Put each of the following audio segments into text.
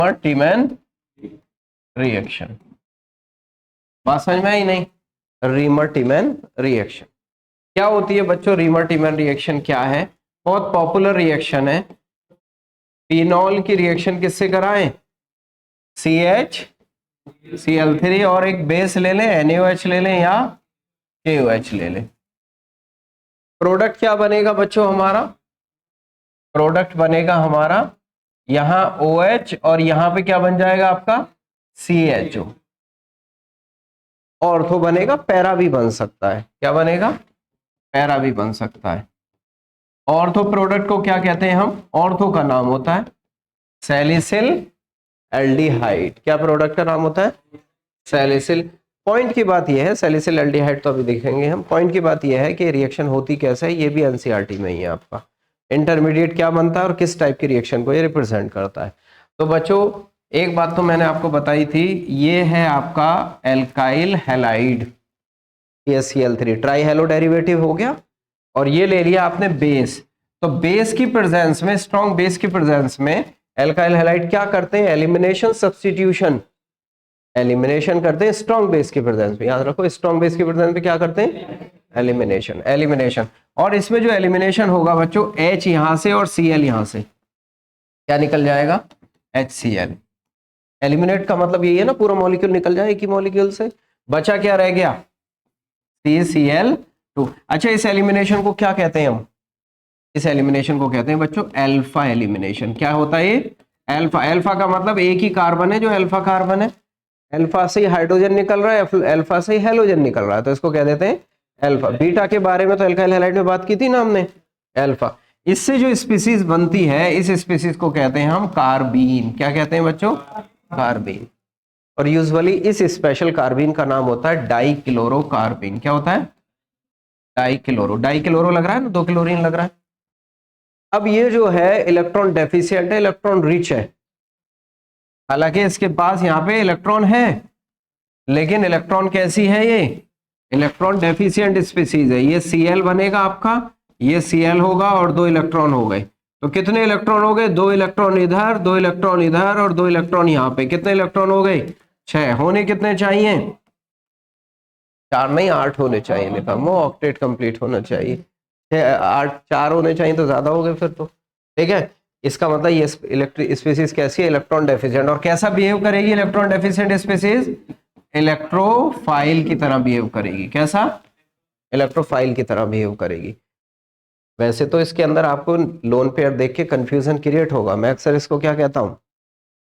रीमर-टीमैन reaction. बात समझ में आई नहीं? रीमर-टीमैन रिएक्शन क्या होती है बच्चों? रीमर-टीमैन रिएक्शन क्या है? बहुत पॉपुलर रिएक्शन है। फिनॉल की रिएक्शन किससे कराएं? CH Cl3 और एक बेस ले लें, NaOH ले लें या KOH ले लें। प्रोडक्ट क्या बनेगा बच्चों हमारा? प्रोडक्ट बनेगा हमारा यहां OH और यहां पे क्या बन जाएगा आपका? CHO। ऑर्थो बनेगा, पैरा भी बन सकता है। क्या बनेगा? पैरा भी बन सकता है। ऑर्थो प्रोडक्ट को क्या कहते हैं हम? ऑर्थो का नाम होता है सैलिसिल एल्डिहाइड। क्या प्रोडक्ट का नाम होता है? सैलिसिल। पॉइंट की बात यह है, सैलिसिल एल्डिहाइड तो अभी देखेंगे हम। पॉइंट की बात यह है कि रिएक्शन होती कैसे है, ये भी एनसीईआरटी में ही है आपका। इंटरमीडिएट क्या बनता है और किस टाइप की रिएक्शन को ये रिप्रेजेंट करता है। तो बच्चों एक बात तो मैंने आपको बताई थी, ये है आपका alkyl halide CaCl3, try hello derivative हो गया। और ये ले लिया आपने बेस। तो बेस की प्रेजेंस में, स्ट्रॉन्ग बेस की प्रेजेंस में एल्काइल हैलाइड क्या करते हैं? Elimination substitution. एलिमिनेशन करते हैं स्ट्रॉन्ग बेस की प्रेजेंस में। याद रखो, स्ट्रॉन्ग बेस की प्रेजेंस में क्या करते हैं? एलिमिनेशन। और इसमें जो एलिमिनेशन होगा बच्चों, H यहां से और Cl यहां से, क्या निकल जाएगा? HCl। एलिमिनेट का मतलब यही है ना, पूरा मॉलिक्यूल निकल जाए एक ही मॉलिक्यूल से। बचा क्या रह गया? CCl2। अच्छा, इस एलिमिनेशन को क्या कहते हैं हम? इस एलिमिनेशन को कहते हैं बच्चों अल्फा एलिमिनेशन। क्या होता है ये? अल्फा। अल्फा का मतलब एक ही कार्बन है जो अल्फा कार्बन है। अल्फा से ही हाइड्रोजन निकल रहा है, अल्फा से ही हेलोजन निकल रहा है, तो इसको कह देते हैं अल्फा। बीटा के बारे में तो अल्काइल हैलाइड में बात की थी ना हमने, अल्फा। इससे जो स्पीसीज बनती है, इस स्पीसीज को कहते हैं हम कार्बीन। क्या कहते हैं बच्चों? कार्बीन। और यूजुअली इस स्पेशल कार्बीन का नाम होता है डाइक्लोरोकार्बीन। क्या होता है? डाइक्लोरो। डाइक्लोरो लग रहा है ना, 2 क्लोरीन लग रहा है। अब ये जो है इलेक्ट्रॉन डेफिशिएंट है, इलेक्ट्रॉन रिच है। हालांकि इसके पास यहाँ पे इलेक्ट्रॉन है, लेकिन इलेक्ट्रॉन कैसी है ये? इलेक्ट्रॉन डेफिशिएंट स्पीसीज है। ये Cl बनेगा आपका, ये Cl होगा और 2 इलेक्ट्रॉन हो गए। तो कितने इलेक्ट्रॉन हो गए? 2 इलेक्ट्रॉन इधर, 2 इलेक्ट्रॉन इधर और 2 इलेक्ट्रॉन यहाँ पे। कितने इलेक्ट्रॉन हो गए? 6। होने कितने चाहिए? 4 नहीं, 8 होने चाहिए। लिखा वो ऑक्टेट कंप्लीट होना चाहिए। 8 4 होने चाहिए तो ज्यादा हो गए फिर तो। ठीक है, इसका मतलब ये इलेक्ट्रिक स्पीसीज कैसी है? Electron deficient. और कैसा बिहेव करेगी इलेक्ट्रॉन डेफिशिएंट स्पीसीज? इलेक्ट्रोफाइल की तरह बिहेव करेगी। कैसा? इलेक्ट्रोफाइल की तरह बिहेव करेगी। वैसे तो इसके अंदर आपको लोन पेयर देख के कंफ्यूजन क्रिएट होगा। मैं अक्सर इसको क्या कहता हूं?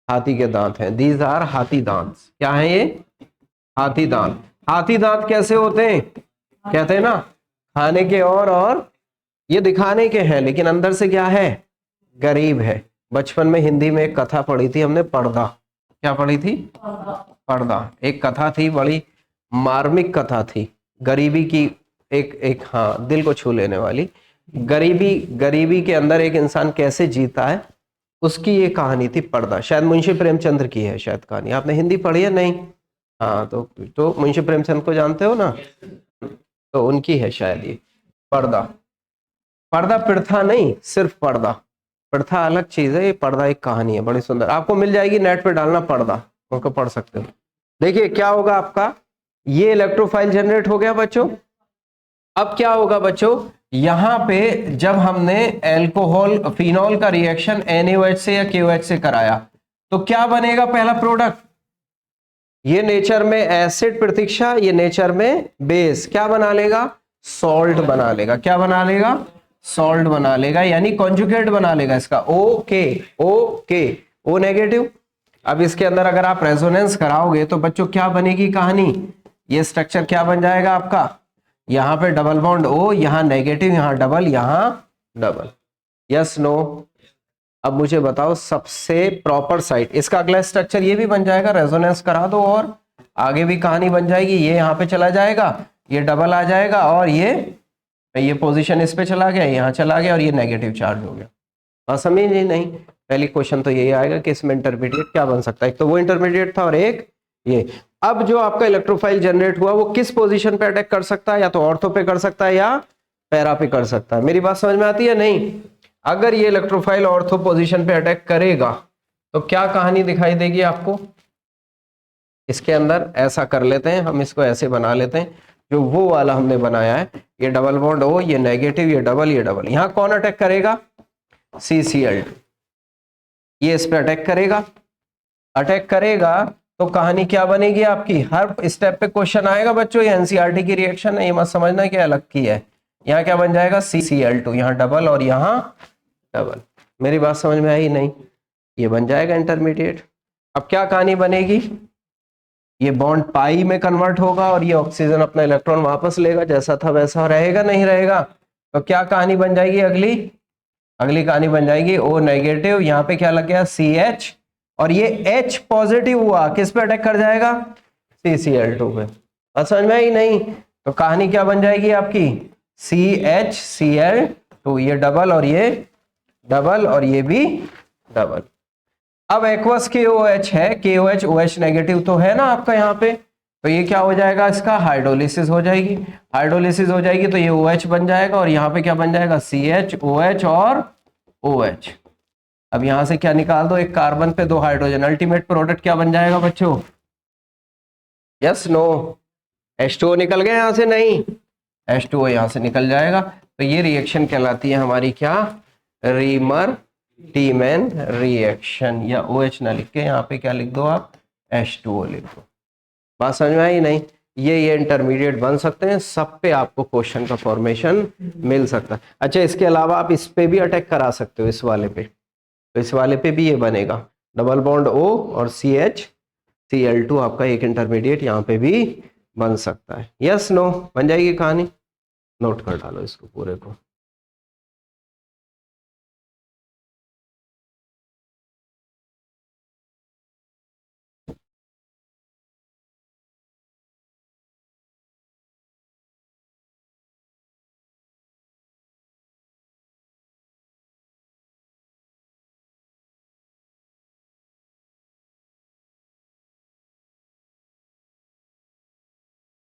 हाथी के दांत हैं। दीज आर हाथी दांत। क्या है ये? हाथी दांत। हाथी दांत कैसे होते हैं? कहते हैं ना, खाने के और ये दिखाने के हैं, लेकिन अंदर से क्या है? गरीब है। बचपन में हिंदी में एक कथा पढ़ी थी हमने, पर्दा। क्या पढ़ी थी? पर्दा। एक कथा थी, बड़ी मार्मिक कथा थी, गरीबी की। एक हाँ, दिल को छू लेने वाली। गरीबी के अंदर एक इंसान कैसे जीता है, उसकी ये कहानी थी, पर्दा। शायद मुंशी प्रेमचंद्र की है शायद कहानी। आपने हिंदी पढ़ी है? नहीं? हाँ, तो मुंशी प्रेमचंद को जानते हो ना, तो उनकी है शायद ये पर्दा। पर्दा प्रथा नहीं, सिर्फ पर्दा। प्रथा अलग चीज है, ये पर्दा एक कहानी है बड़ी सुंदर। आपको मिल जाएगी, नेट पे डालना पर्दा, उनको पढ़ सकते हो। देखिए क्या होगा आपका, ये इलेक्ट्रोफाइल जनरेट हो गया बच्चों। अब क्या होगा बच्चों, यहां पे जब हमने एल्कोहल फिनॉल का रिएक्शन NaOH से या KOH से कराया, तो क्या बनेगा पहला प्रोडक्ट? ये नेचर में एसिड प्रतीक्षा, ये नेचर में बेस। क्या बना लेगा? सॉल्ट बना लेगा। क्या बना लेगा? सॉल्ट बना लेगा, यानी कॉन्जुगेट बना लेगा इसका। O negative. अब इसके अंदर अगर आप रेजोनेंस कराओगे तो बच्चों क्या बनेगी कहानी? ये स्ट्रक्चर क्या बन जाएगा आपका? यहां पे डबल बॉन्ड O, यहां नेगेटिव, यहां डबल, यहां डबल। Yes no? अब मुझे बताओ सबसे प्रॉपर साइट। इसका अगला स्ट्रक्चर ये भी बन जाएगा, रेजोनेंस करा दो और आगे भी कहानी बन जाएगी। ये यहाँ पे चला जाएगा, ये डबल आ जाएगा और ये पोजीशन इस पे चला गया, यहाँ चला गया और ये नेगेटिव चार्ज हो गया। हाँ, समझ नहीं? पहली क्वेश्चन तो यही आएगा कि इसमें इंटरमीडिएट क्या बन सकता है। एक तो वो इंटरमीडिएट था और एक ये। अब जो आपका इलेक्ट्रोफाइल जनरेट हुआ वो किस पोजीशन पे अटैक कर सकता है? या तो ऑर्थो पे कर सकता है या पैरा पे कर सकता है। मेरी बात समझ में आती है? नहीं? अगर ये इलेक्ट्रोफाइल ऑर्थो पोजीशन पे अटैक करेगा तो क्या कहानी दिखाई देगी आपको इसके अंदर? ऐसा कर लेते हैं हम, इसको ऐसे बना लेते हैं, जो वो वाला हमने बनाया है, ये डबल बॉन्ड O, ये नेगेटिव, ये डबल, यहां कौन अटैक करेगा? CCl2, ये इस पे अटैक करेगा। अटैक करेगा तो कहानी क्या बनेगी आपकी? हर स्टेप पे क्वेश्चन आएगा बच्चों, ये एनसीईआरटी की रिएक्शन है, ये मत समझना कि अलग की है। यहाँ क्या बन जाएगा? CCl2, यहाँ डबल और यहाँ डबल। मेरी बात समझ में आई नहीं? ये बन जाएगा इंटरमीडिएट। अब क्या कहानी बनेगी? ये बॉन्ड पाई में कन्वर्ट होगा और ये ऑक्सीजन अपना इलेक्ट्रॉन वापस लेगा, जैसा था वैसा रहेगा, नहीं रहेगा? तो क्या कहानी बन जाएगी अगली कहानी बन जाएगी O नेगेटिव, यहाँ पे क्या लग गया? CH, और ये H पॉजिटिव हुआ, किस पे अटैक कर जाएगा? CCl2 पे। बात समझ में आई नहीं? तो कहानी क्या बन जाएगी आपकी? CHCl2, ये डबल और ये डबल और ये भी डबल। अब एक्वस KOH है, KOH OH नेगेटिव तो है ना आपका यहाँ पे, तो ये क्या हो जाएगा? इसका हाइड्रोलिसिस हो जाएगी। हाइड्रोलिसिस हो जाएगी तो ये OH बन जाएगा और यहाँ पे क्या बन जाएगा? CH, OH और OH। अब यहां से क्या निकाल दो? एक कार्बन पे 2 हाइड्रोजन, अल्टीमेट प्रोडक्ट क्या बन जाएगा बच्चों? Yes no? H2O निकल गया यहां से? नहीं, H2O यहां से निकल जाएगा। तो ये रिएक्शन कहलाती है हमारी क्या? Reimer Tiemann reaction. या OH ना लिख के यहाँ पे क्या लिख दो आप? H2O लिख दो। बात समझ में आई नहीं? ये इंटरमीडिएट बन सकते हैं, सब पे आपको क्वेश्चन का फॉर्मेशन मिल सकता है। अच्छा, इसके अलावा आप इस पे भी अटैक करा सकते हो, इस वाले पे। तो इस वाले पे भी ये बनेगा, डबल बॉन्ड O और CHCl2 आपका एक इंटरमीडिएट यहाँ पे भी बन सकता है। Yes no? बन जाएगी कहानी? नोट कर डालो इसको पूरे को।